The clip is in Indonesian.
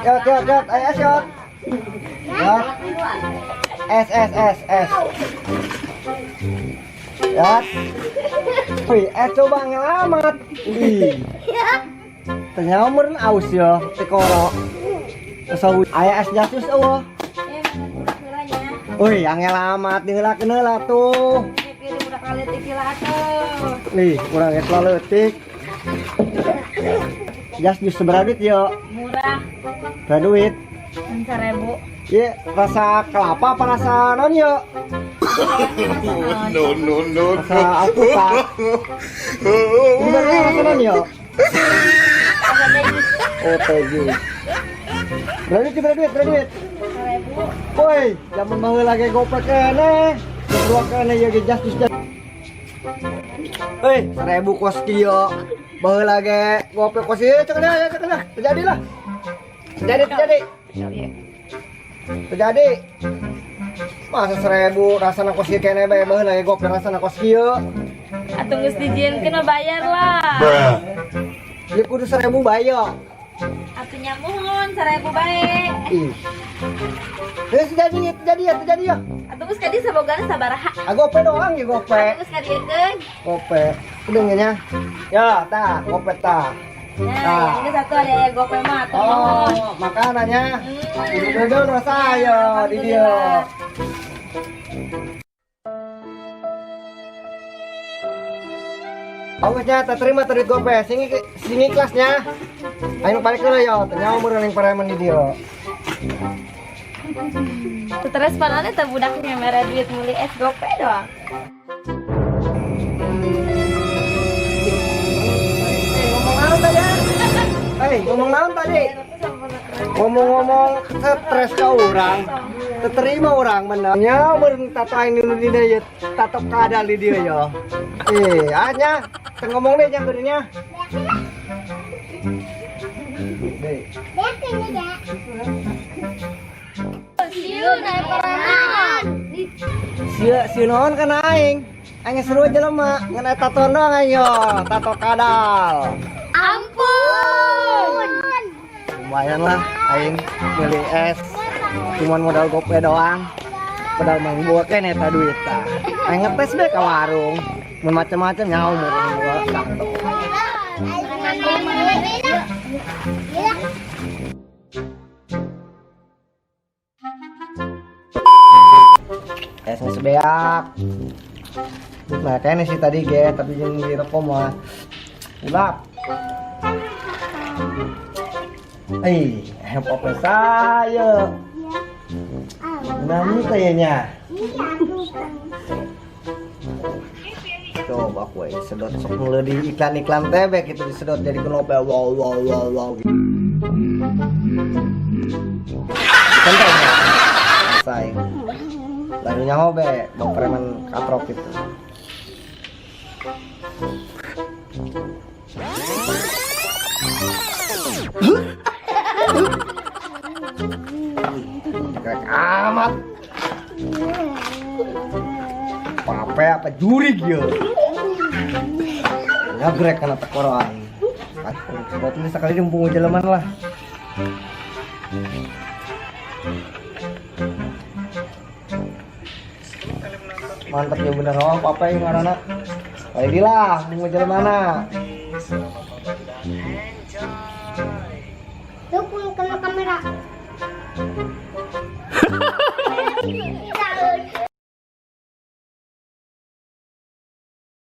Jod, ayo jod. Jod. S. Jod. Wih, coba ngelamat. Wih. Ternyata meureun aus ya, tekoro. Sawu aya es jasus eueuh. Wih, yang ngelamat diheulakeun heula tuh. Udah kali tikila atuh. Nih, urang geus leutik. Jas jus seberapa duit yo? Murah. Berapa duit? 1.000. Iya, rasa kelapa apa rasa non yo? No. Rasa alpukat. Ini berapa rasa non yo? Oh, teh jus. Berapa duit? 1.000. Woi, zaman baheula lagi goplek keneh. Dua keneh ya ge jas jus. Hei, 1.000 kos kieu. Baheula lagi goplek kos ieu cek dah. Terjadilah. Terjadi. Masa 1.000 rasana kos kieu keneh bae baheula lagi goplek rasana kos kieu. Atuh geus dijieunkeun bayar lah. Ieu kudu 1.000 bae yo. Atuh nyamuhun 1.000 bae. Ih. Terjadi ya. Atuh geus kadi sabogana sabaraha? Gope doang ya gope. Geus kadiekeun. Gope. Kedengennya. Ya, tah, gope tah. Nah, yang ini satu ada gope mah atuh mohon. Oh, makanannya. Duduk rasa ayo di dia. Ongkosnya tak terima terit gope, sini kelasnya. Ayo balik dulu yo, ternyata umur yang pareman di dia. Terus panane teh budaknya mere duit muli es gope doang. Ngomong naon tadi? Ngomong stres ka urang. Terima orang menangnya mun tataing dulu di dieu tatap kadal di dieu yo. Anya ngomong deh yang geunya. Sieu naik perangan. Sieu naon kana aing? Aing seru jelema ngan eta tato doang ayo, tato kadal. Ampun. Lumayan lah aing beli es. Cuman modal gope doang. Padahal mang buat kene eta duit tah. Aing ngetes deh ka warung. Mun macam-macam nyaho mun gua tato. Esnya sebeak. Nah, kayaknya sih tadi ge, tapi yang direkom mah. Ulap. Apa saya? Nani kayaknya. Coba kue sedot sok mulai di iklan-iklan tebek itu disedot jadi kenapa wow. Santai. Sayang. Lalu nyaho be, bang preman katrok itu. Krek amat. Pape apa jurig ya? Ngagrek kana tekoro aing. Buat ini sekali dimpung jeleman lah. Mantap ya bener oh papa yang ngaranna. Baiklah, mau jalan mana?